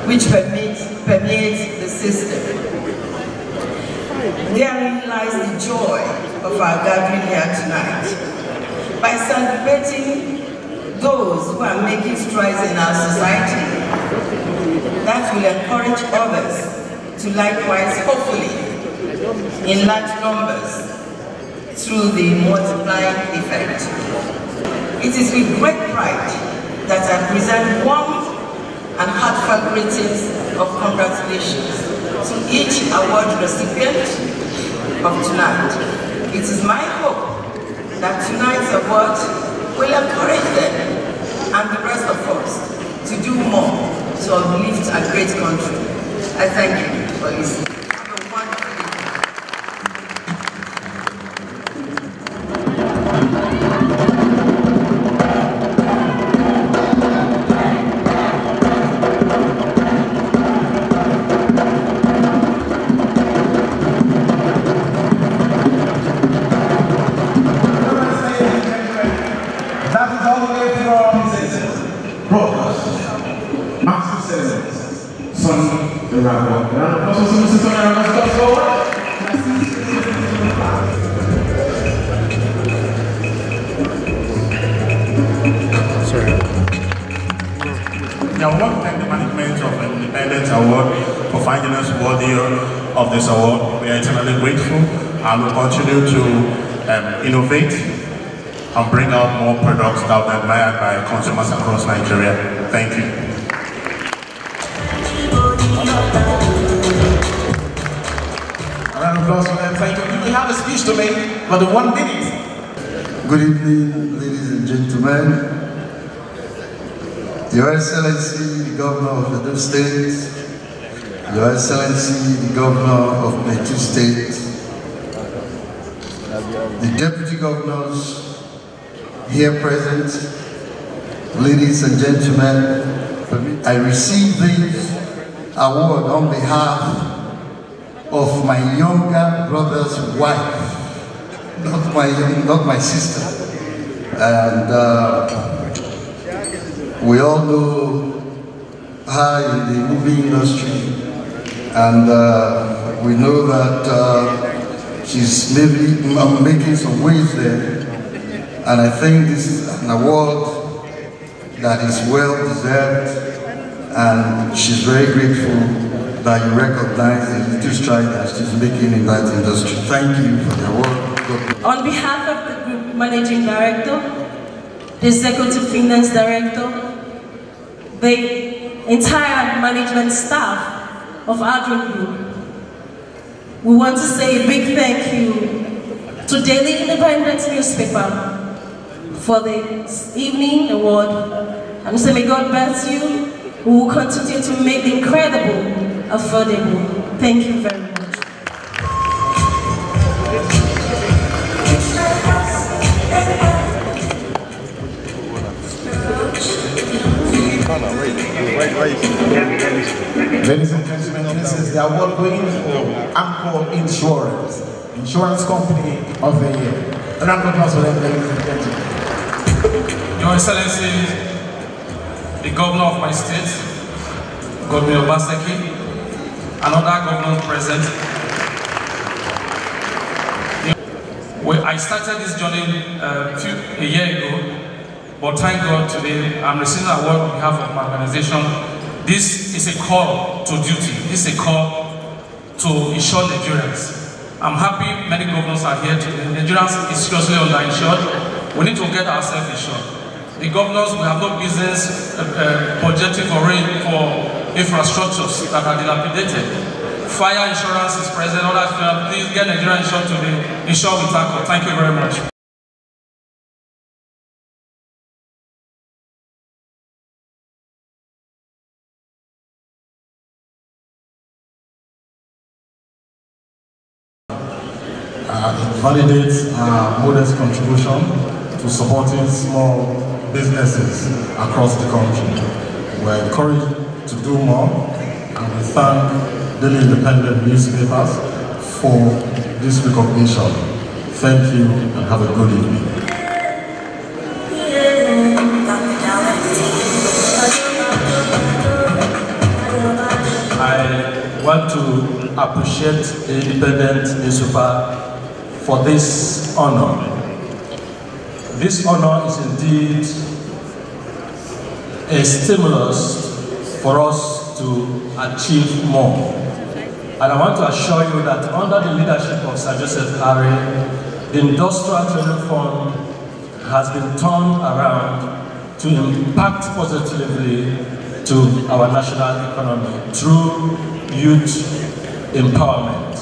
which permeates the system. Therein lies the joy of our gathering here tonight. By celebrating those who are making strides in our society, that will encourage others to likewise, hopefully, in large numbers, through the multiplying effect. It is with great pride that I present warm and heartfelt greetings of congratulations to each award recipient of tonight. It is my hope that tonight's award will encourage them and the rest of us to do more to uplift a great country. I thank you for listening. Of this award. We are eternally grateful and will continue to innovate and bring out more products that are admired by consumers across Nigeria. Thank you. A round of applause for them. Thank you. We have a speech to make for the 1 minute. Good evening, ladies and gentlemen. Your Excellency, the Governor of Edo State, Your Excellency, the Governor of Plateau State, the Deputy Governors here present, ladies and gentlemen, I receive this award on behalf of my younger brother's wife, not my sister. And we all know her in the movie industry. And we know that she's maybe making some waves there. And I think this is an award that is well deserved. And she's very grateful that you recognize the little stride that she's making in that industry. Thank you for the award. On behalf of the Group Managing Director, the Executive Finance Director, the entire management staff of Adron Group, we want to say a big thank you to Daily Independent newspaper for the evening award. And say, may God bless you. We will continue to make the incredible affordable. Thank you very much. Ladies and gentlemen, this is the award going for Anchor Insurance Company of the Year. A round of applause for them, ladies and gentlemen. Your Excellency, the Governor of my state, Godwin Obaseki, and other governors present. I started this journey a year ago, but thank God today I'm receiving an award on behalf of my organization. This is a call to duty. This is a call to insure Nigerians. I'm happy many governors are here today. Nigerians is seriously underinsured. We need to get ourselves insured. The governors will have no business budgeting for infrastructures that are dilapidated. Fire insurance is present. Please get Nigeria insured today. Insure with Anchor. Thank you very much. It validates our modest contribution to supporting small businesses across the country. We're encouraged to do more, and we thank Daily Independent newspapers for this recognition. Thank you and have a good evening. I want to appreciate the Independent newspaper for this honor. This honor is indeed a stimulus for us to achieve more. And I want to assure you that under the leadership of Sir Joseph Ari, the Industrial Training Fund has been turned around to impact positively to our national economy through youth empowerment.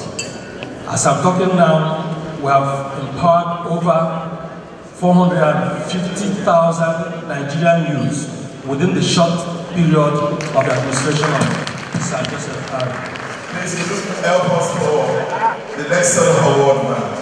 As I'm talking now, we have empowered over 450,000 Nigerian youths within the short period of the administration of Sir Joseph Ari. Please help us for the next set of award now.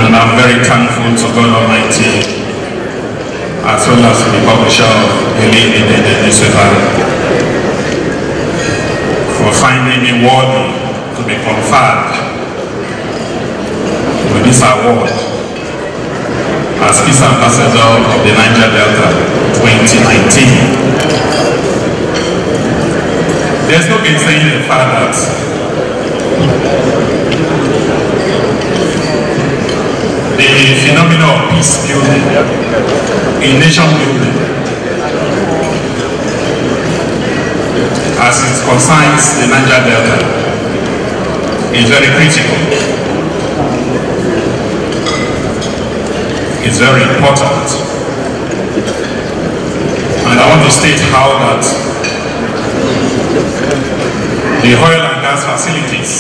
And I'm very thankful to God Almighty, as well as the publisher of the newspaper, for finding me worthy to be conferred with this award as Peace Ambassador of the Niger Delta 2019. There's no gainsaying the fact that the phenomenon of peace building in nation building, as it concerns the Niger Delta, is very critical. It's very important. And I want to state how that the oil and gas facilities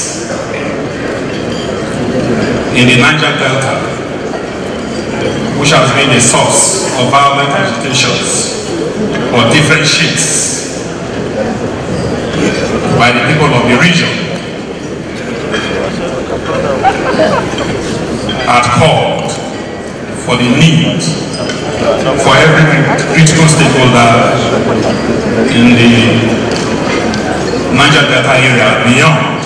in the Niger Delta, which has been a source of violent agitations or different shifts by the people of the region, had called for the need for every critical stakeholder in the Niger Delta area beyond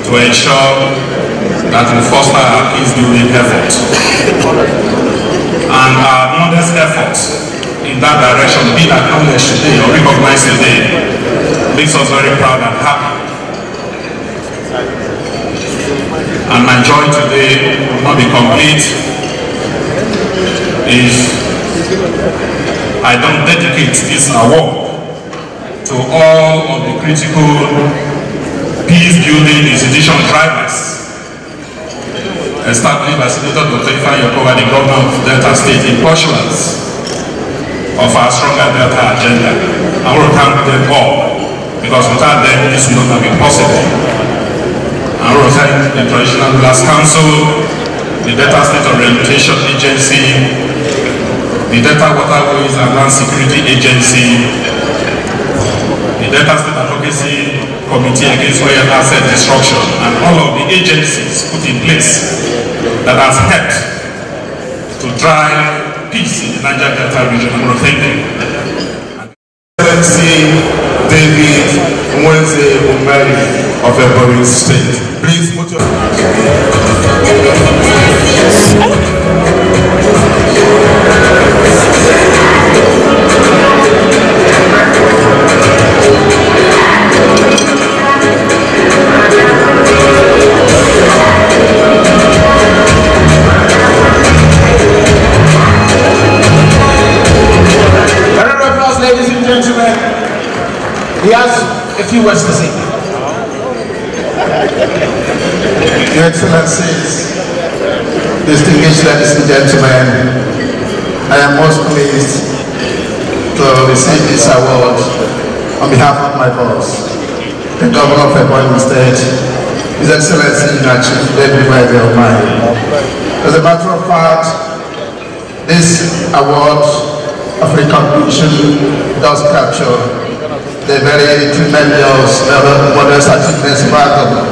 to ensure that we foster our peace building effort. And our modest efforts in that direction, being acknowledged today or recognized today, makes us very proud and happy. And my joy today will not be complete if I don't dedicate this award to all of the critical peace building institution drivers established by Senator Dr. Ifeanyi Okowa, the governor of Delta State, in pursuance of our stronger Delta agenda. I want to thank them all, because without them this would not have been possible. the Traditional Rulers Council, the Delta State Orientation Agency, the Delta Waterways and Land Security Agency, the Delta State Advocacy Committee Against Oil and Asset Destruction, and all of the agencies put in place that has helped to drive peace in the Niger Delta region. I want to thank you. Excellency David Mwenze Umeri of Ebonyi State. Please put your ladies and gentlemen. He has a few words to say. Your Excellencies, distinguished ladies and gentlemen, I am most pleased to receive this award on behalf of my boss, the Governor of Ebonyi State, His Excellency Chief David Mwenze Umeri. As a matter of fact, this award of recognition does capture the very tremendous modest achievements of our government.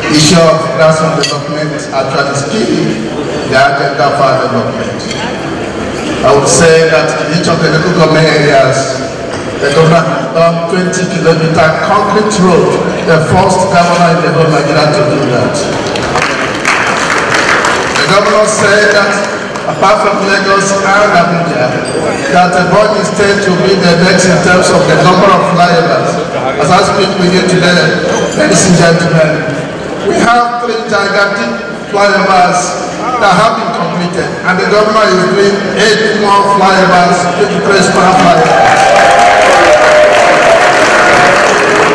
The issue of grassroots development actually is key the agenda for development. I would say that in each of the local government areas, the governor has done 20-kilometer concrete road, the first governor in the whole Nigeria to do that. The governor said that apart from Lagos and Abuja, that Ebonyi State will be the next in terms of the number of flyovers. As I speak with you today, ladies and gentlemen, we have 3 gigantic flyovers that have been completed, and the governor is doing 8 more flyovers, 23 small flyovers.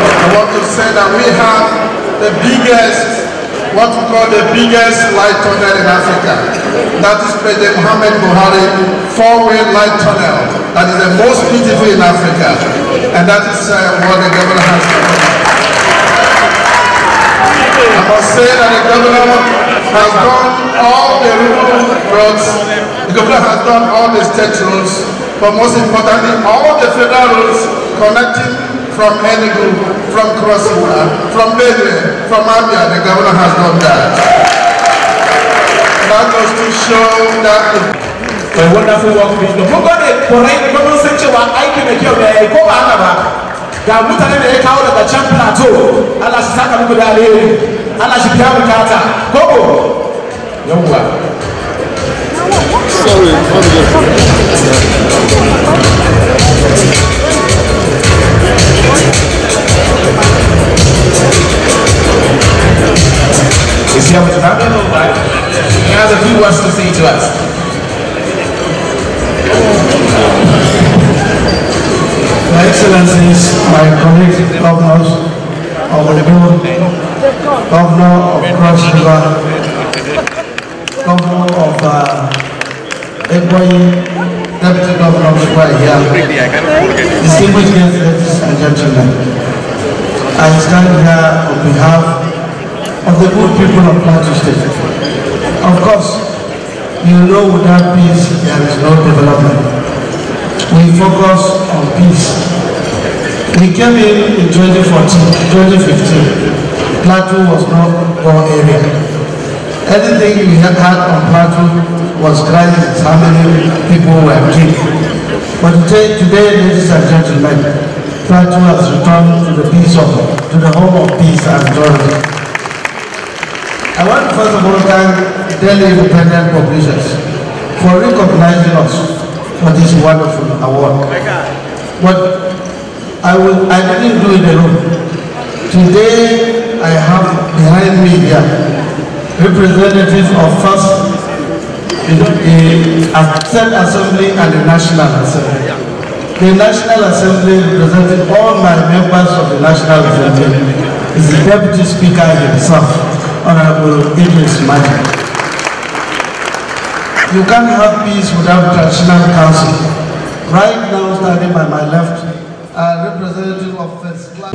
I want to say that we have the biggest, what we call the biggest light tunnel in Africa. That is President Muhammad Buhari 4-way light tunnel. That is the most beautiful in Africa. And that is what the governor has done. I must say that the governor has done all the roads, the governor has done all the state roads, but most importantly, all the federal roads connecting from Enugu, from Cross River, from Benue, from Abia. The governor has done that. That goes to show that for a wonderful work being done. We're going to correct the government section where I can make you a go back. That we tell them they call it the champion at all. Allah should saka people that are Allah should be able to cut. Go. Sorry. You see how much happening? He has a few words to say to us. Your Excellencies, my colleagues, governors of Ogun, Governor of Cross River, Governor of Ebonyi, Deputy Governor of here, distinguished guests, ladies and gentlemen, I stand here on behalf of the good people of Plateau State. Of course, you know without peace there is no development. We focus on peace. We came in 2014, 2015. Plateau was not poor area. Anything we had on Plateau was crisis, how many people were killed. But today, ladies and gentlemen, Plateau has returned to the home of peace and joy. I want to first of all thank Delhi Independent Publishers for recognizing us for this wonderful award. But I didn't do it alone. Today I have behind me here representatives of first the State Assembly and the National Assembly. The National Assembly representing all my members of the National Assembly is the Deputy Speaker himself, Honorable Idris Mani. You can't have peace without traditional council. Right now, standing by my left, are representative of first class.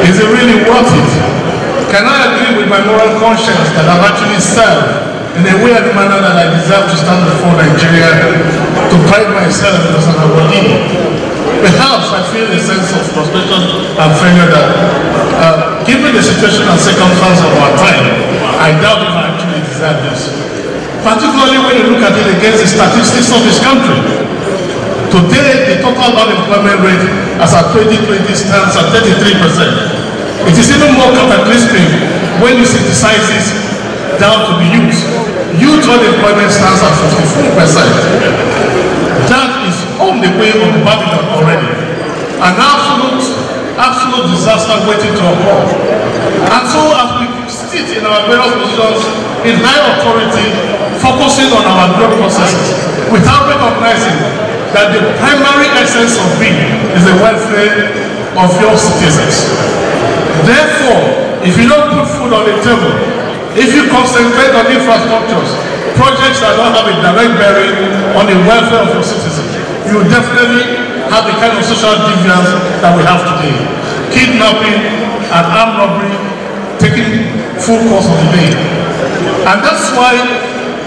Is it really worth it? Can I agree with my moral conscience that I've actually served in a way and manner that I deserve to stand before Nigeria to pride myself as an awardee? Perhaps I feel a sense of frustration and failure that, given the situation and circumstance of our time, I doubt if I actually deserve this. Particularly when you look at it against the statistics of this country. Today, the total unemployment rate as at 2020 stands at 33%. It is even more cataclysmic when you synthesize this down to the youth. Youth unemployment stands at 54%. That is on the way of Babylon already. An absolute disaster waiting to occur. And so as we sit in our various positions in high authority, focusing on our growth processes, without recognizing that the primary essence of being is the welfare of your citizens. Therefore, if you don't put food on the table, if you concentrate on infrastructures, projects that don't have a direct bearing on the welfare of your citizens, you will definitely have the kind of social deviance that we have today. Kidnapping and armed robbery taking full course of the day. And that's why,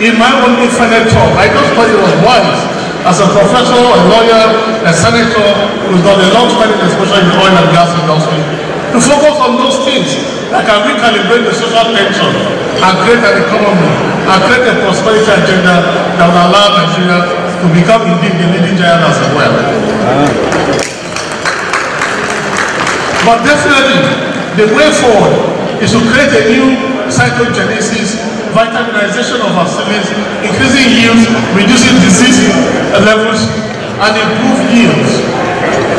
in my own infinite talk, I just thought it was wise, as a professor, a lawyer, a senator who's got a long-standing exposure in the oil and gas industry, to focus on those things that can recalibrate the social tension and create an economy and create a prosperity agenda that will allow Nigeria to become indeed the leading giant as well. But definitely, the way forward is to create a new cytogenesis, vitaminization of our ceilings, increasing yields, reducing disease levels, and improve yields.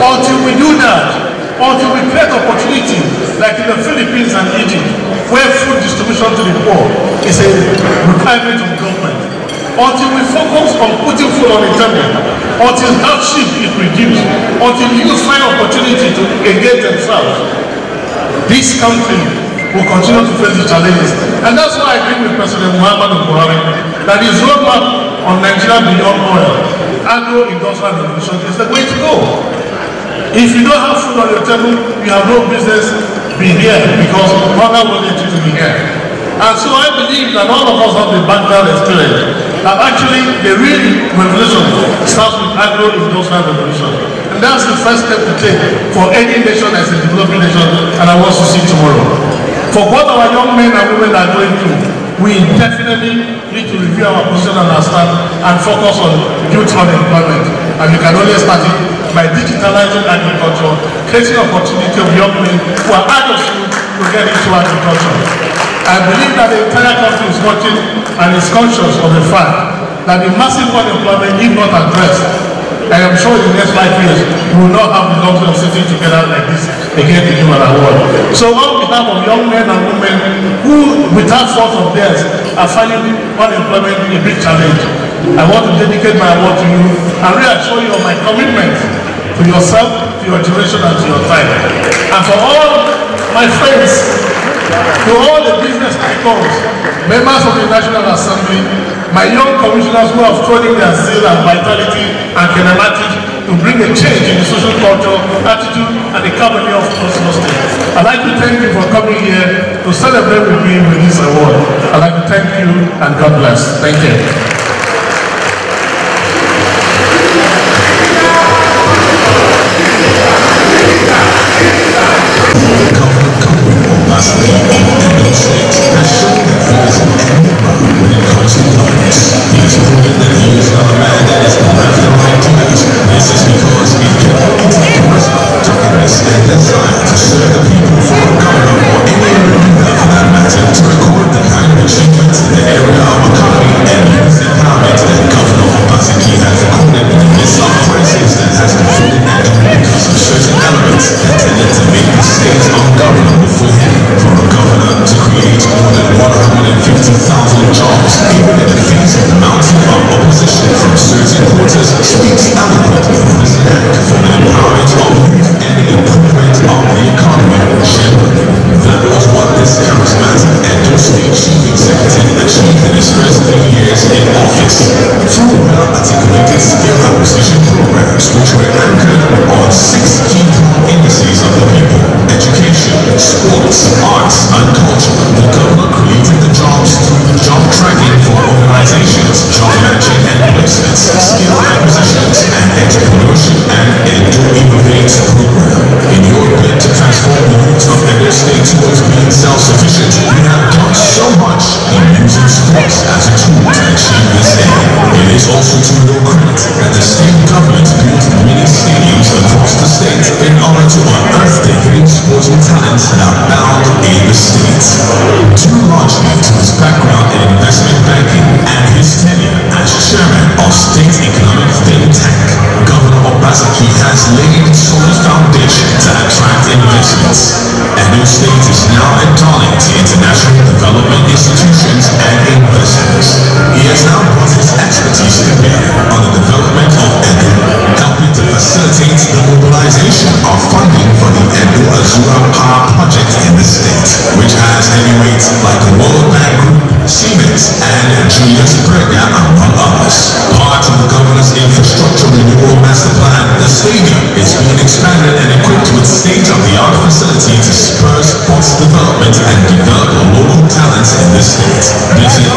Until we do that, until we create opportunity, like in the Philippines and Egypt, where food distribution to the poor is a requirement of government, until we focus on putting food on the table, until hardship is reduced, until youth find opportunity to engage themselves, this country will continue to face the challenges. And that's why I agree with President Muhammadu Buhari that his roadmap on Nigeria beyond oil, agro-industrial revolution, is the way to go. If you don't have food on your table, you have no business being here because hunger will let you to be here. And so I believe that all of us have the background experience that actually the real revolution starts with agro-industrial revolution. And that's the first step to take for any nation as a developing nation, and I want to see tomorrow. For what our young men and women are going through, we definitely need to review our position and our stand and focus on youth unemployment. And you can only start it by digitalizing agriculture, creating opportunity of young men who are out of school to get into agriculture. I believe that the entire country is watching and is conscious of the fact that the massive unemployment, if not addressed, I am sure in the next 5 years, we will not have the luxury of sitting together like this again in human award. So on behalf of young men and women who, without fault of theirs, are finding unemployment a big challenge, I want to dedicate my award to you and reassure you of my commitment to yourself, to your generation, and to your time. And for all my friends, to all the business icons, members of the National Assembly, my young commissioners who have thrown in their zeal and vitality and kinematics to bring a change in the social culture, attitude, and the cabinet of Oslo State. I'd like to thank you for coming here to celebrate with me with this award. I'd like to thank you and God bless. Thank you. To record the kind of achievements in the area of economy and music. sports, arts, and culture. The governor created the jobs through job tracking for organizations, job matching and placements, skill acquisitions, and entrepreneurship and Edo Innovate program. In your bid to transform the youth of Edo State towards being self-sufficient, you have done so much in using sports as a tool to achieve this aim. It is also to your credit that the state government built many stadiums across the state in order to unearth the hidden sporting talents that are bound in the state. Due largely to his background in investment banking and his tenure as chairman of State Economic Think Tank, Governor Obaseki has laid a solid foundation to attract investments. Edo State is now a darling to international development institutions and investors. He has now brought his expertise to bear on the development of Edo, helping to facilitate the mobilization of funding for the Edo Azura Power Project in the state, which has heavyweights like the World Bank Group, Siemens, and Julius Berger, among others. Part of the governor's infrastructure renewal master plan, the stadium is being expanded and equipped with state-of-the-art facility to spur sports development and develop local talents in the state. This is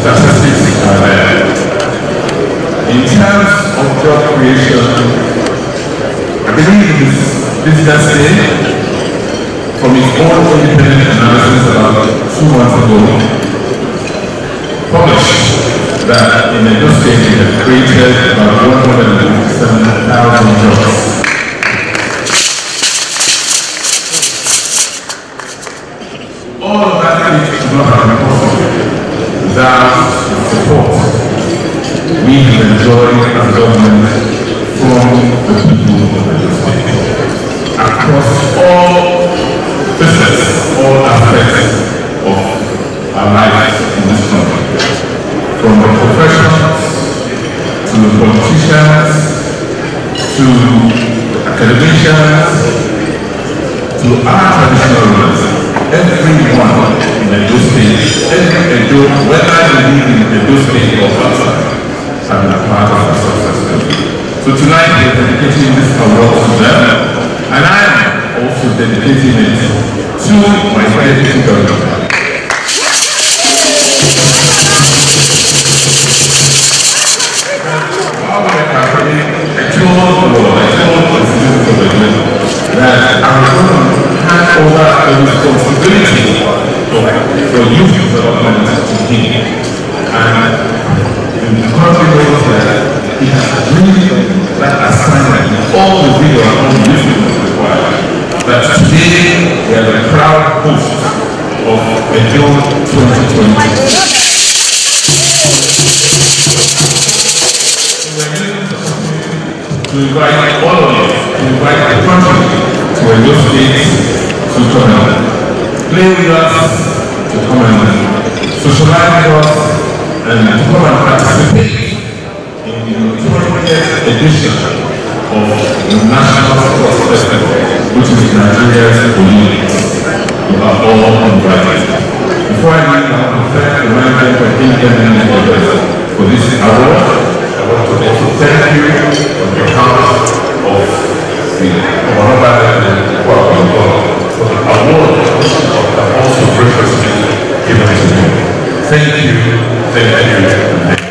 the statistics are there. In terms of believe this just day, from its own independent analysis about 2 months ago, published that in Edo State it had created about 157,000 jobs. All of that could not have been possible without the support we have enjoyed as government from the people of Edo State across all facets, all aspects of our lives in this country. From the professionals, to the politicians, to academicians, to our traditional rulers, everyone in Edo State, every Edo, whether they live in Edo State or outside, have been a part of our success story. So tonight we are dedicating this award to them, and I am also dedicating it to my deputy governor. That our government hand over the responsibility for youth development to him. And the country knows that he has really that assignment, all the vigor and all the wisdom required. That today we are the proud host of Edo 2020. To invite all of you, to invite the country to Edo State to come and play with us, to come and socialize with us, and to come and participate in the 20th edition of the National Sports Festival, which is Nigeria's Olympics. You are all invited. Before I leave, I want to thank the management for giving me for this award. I want to also thank you on behalf of the Honorable and for the award that also graciously given to me. Thank you, thank you, thank you.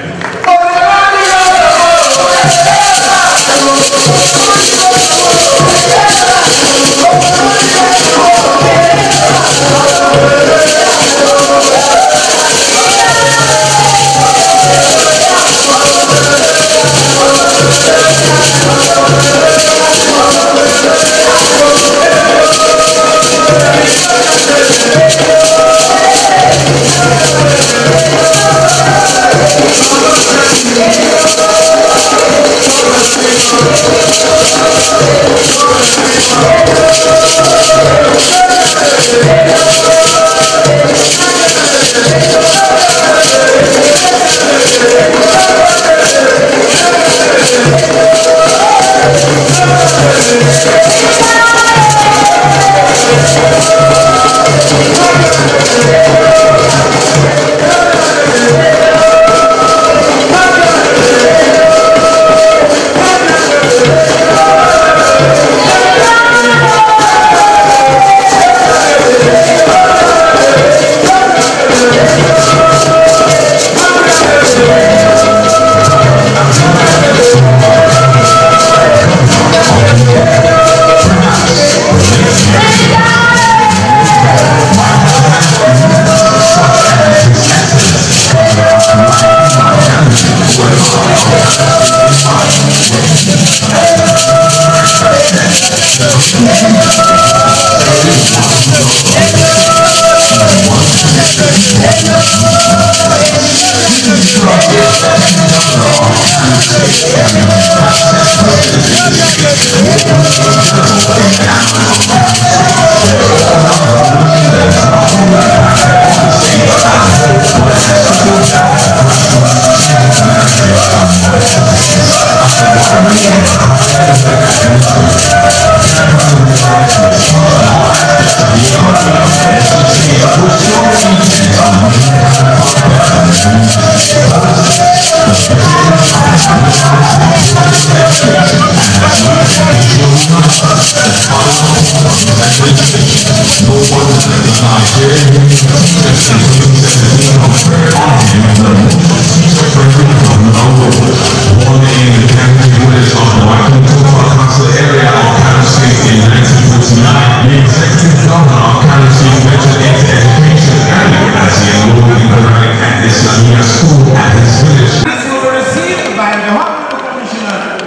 One in the Catholic Village of the Waikiki area of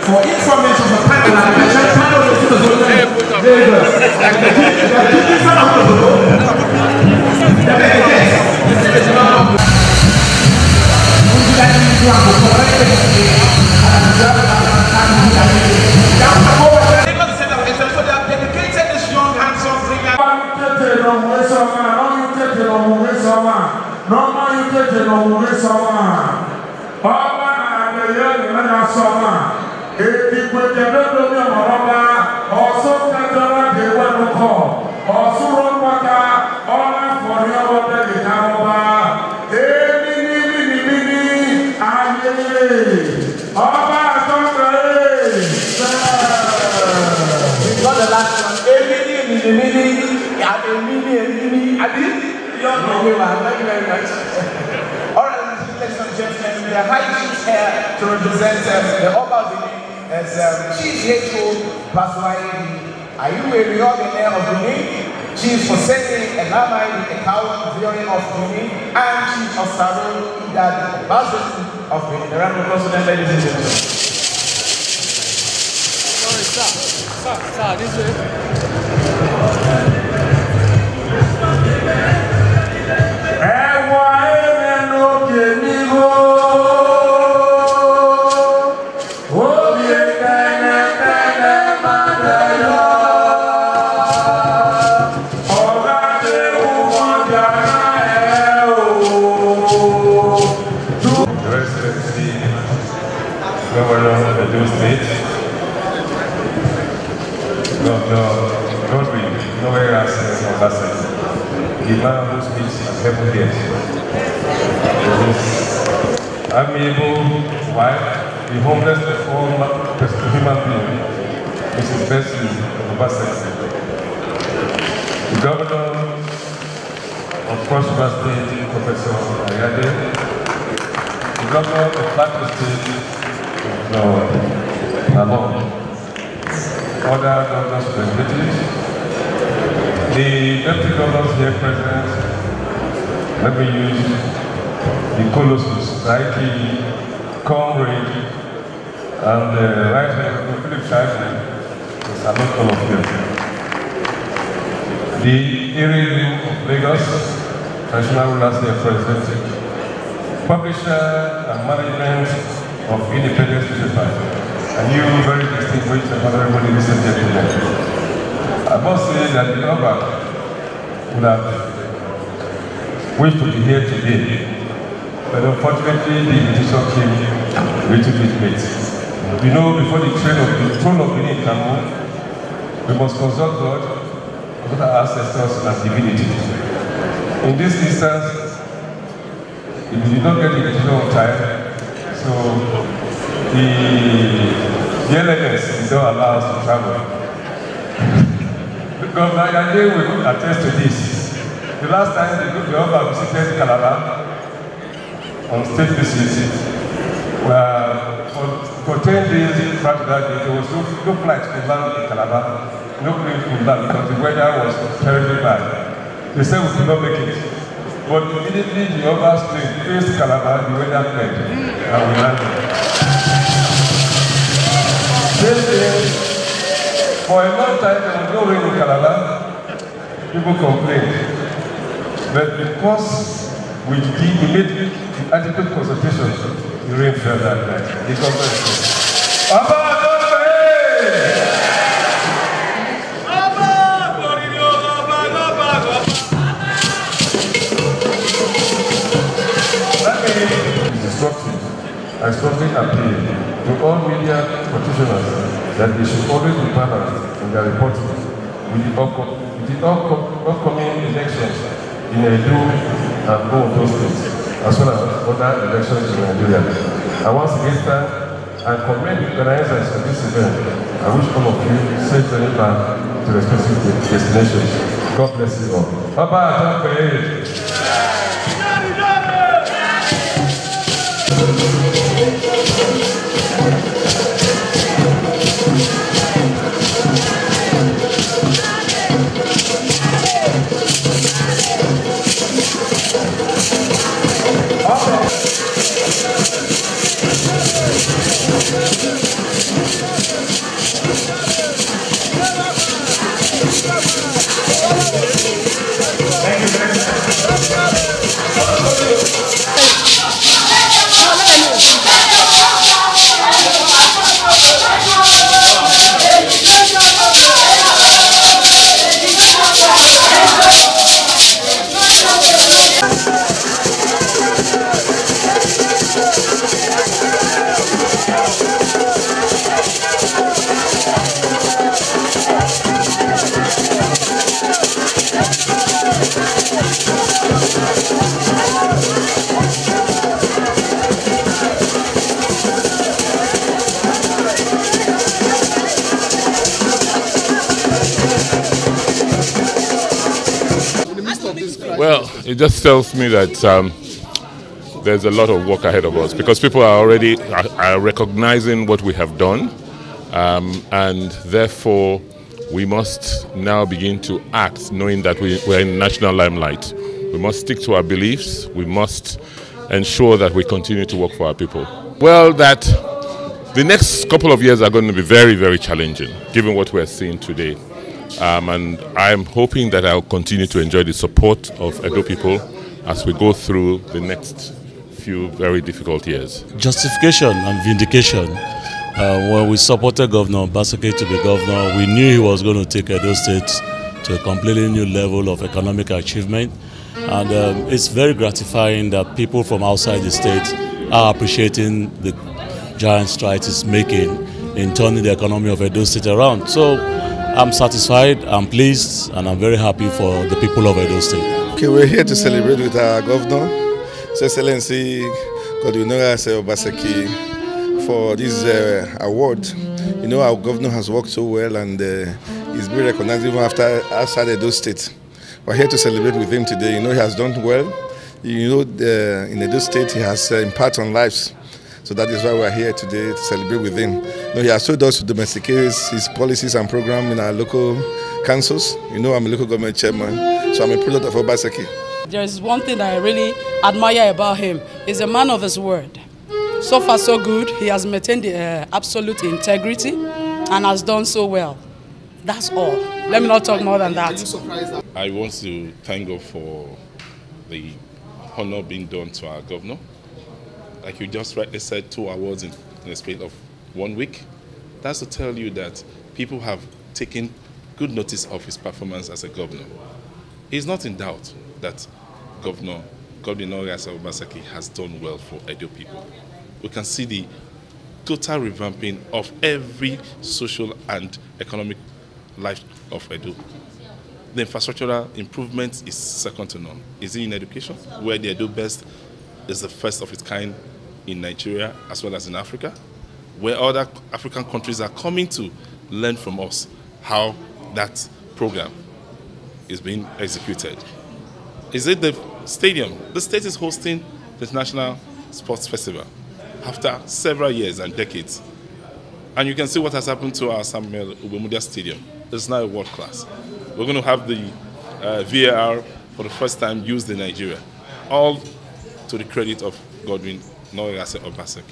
for information for panel and the panel is to the Lagos. Thank you very much. All right, ladies and gentlemen, we are high chiefs here to represent the Oba Benin as Chief Yecho Baswai. Are you a millionaire of Benin? Chief Hosseini Elamai, the cow viewing of Benin, and Chief of Saro Idad Basin of Benin. The round of applause, ladies and gentlemen. Sorry, this way. Governor of the Edo State, Governor Godwin, nowhere else in Obasanjo, the man whose speech has heaven here. His amiable wife, the homeless human being, Mrs. Bessie Obasanjo, the Governor of Cross River State, Professor Ayade, the Governor of Plateau State, other governors representatives, the deputy governors here present, let me use the Colossus, Society, Comrade, and the Right Honorable Philip Shaibu, to salute all of you. The area of Lagos, National Rulers here present, publisher and management of independent newspaper, and you very distinguished and honorable ladies and gentlemen. I must say that the Oba would have wished to be here today, but unfortunately the invitation came a little bit late. You know, before the throne of Benin can move, we must consult God, consult our ancestors and divinity. In this instance, if you did not get the invitation on time, so the LNS don't allow us to travel. Governor Ayade will attest to this. The last time the Oba visited Calabar on state visit, for 10 days prior to that day, there was no flight to land in Calabar, no plane to land because the weather was terribly bad. They said we could not make it. But immediately the Oba's plane faced Calabar, the weather cleared, and we landed. For a long time, there was no rain in Calabar. People complained. But because we made the adequate consultation, the rain fell that night. The government said, Oba, don't pay! I strongly appeal to all media practitioners that they should always be balanced in their reporting with the upcoming elections in Edo and Ondo states, as well as other elections in Nigeria. I once again thank and commend the organizers of this event. I wish all of you safe journey back to respective destinations. God bless you all. Bye-bye. Okay. Well, it just tells me that there's a lot of work ahead of us because people are already recognizing what we have done, and therefore we must now begin to act knowing that we're in national limelight. We must stick to our beliefs. We must ensure that we continue to work for our people. Well, that the next couple of years are going to be very, very challenging given what we're seeing today. And I'm hoping that I'll continue to enjoy the support of Edo people as we go through the next few very difficult years. Justification and vindication. When we supported Governor Obaseki to be governor, we knew he was going to take Edo State to a completely new level of economic achievement. And it's very gratifying that people from outside the state are appreciating the giant strides it's making in turning the economy of Edo State around. So I'm satisfied, I'm pleased, and I'm very happy for the people of Edo State. Okay, we're here to celebrate with our governor, His Excellency Godwin Obaseki, for this award. You know, our governor has worked so well and he's been recognized even outside Edo State. We're here to celebrate with him today. You know, he has done well. You know, in Edo State, he has impacted on lives. So that is why we're here today to celebrate with him. You know, he has told us to domesticate his policies and programs in our local councils. You know, I'm a local government chairman, so I'm a product of Obaseki. There is one thing that I really admire about him. He's a man of his word. So far, so good. He has maintained the absolute integrity and has done so well. That's all. Let me not talk more than that. I want to thank God for the honor being done to our governor. Like you just rightly said, 2 awards in the space of 1 week. That's to tell you that people have taken good notice of his performance as a governor. He's not in doubt that Governor Godwin Obaseki has done well for Edo people. We can see the total revamping of every social and economic life of Edo. The infrastructural improvement is second to none. Is it in education, where the Edo Best is the first of its kind in Nigeria as well as in Africa, where other African countries are coming to learn from us how that program is being executed. Is it the stadium? The state is hosting the National Sports Festival after several years and decades. And you can see what has happened to our Samuel Ubemudia Stadium. It's now world class. We're going to have the VAR for the first time used in Nigeria, all to the credit of Godwin Obaseki.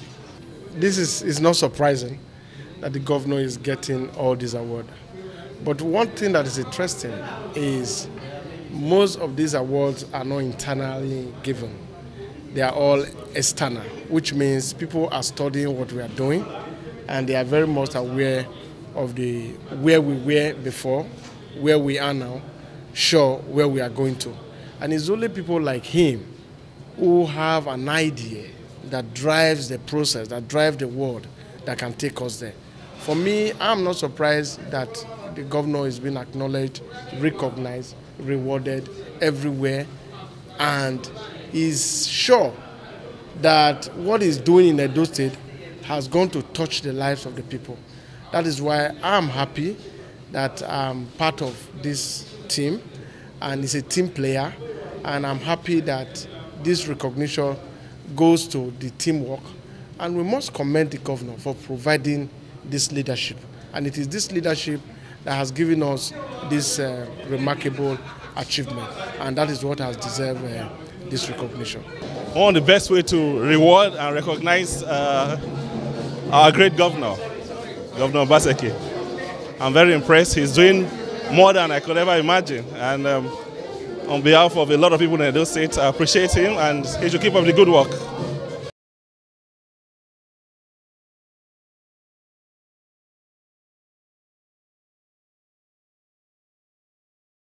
This is not surprising that the governor is getting all these awards. But one thing that is interesting is most of these awards are not internally given. They are all external, which means people are studying what we are doing and they are very much aware of where we were before, where we are now, sure where we are going to. And it's only people like him who have an idea that drives the process, that drives the world, that can take us there. For me, I'm not surprised that the governor is being acknowledged, recognized, rewarded everywhere, and is sure that what he's doing in Edo State has gone to touch the lives of the people. That is why I'm happy that I'm part of this team, and it's a team player, and I'm happy that this recognition goes to the teamwork, and we must commend the governor for providing this leadership. And it is this leadership that has given us this remarkable achievement, and that is what has deserved this recognition. One of the best way to reward and recognize our great governor Governor Obaseki. I'm very impressed. He's doing more than I could ever imagine. And on behalf of a lot of people in Edo State, I appreciate him and he should keep up the good work.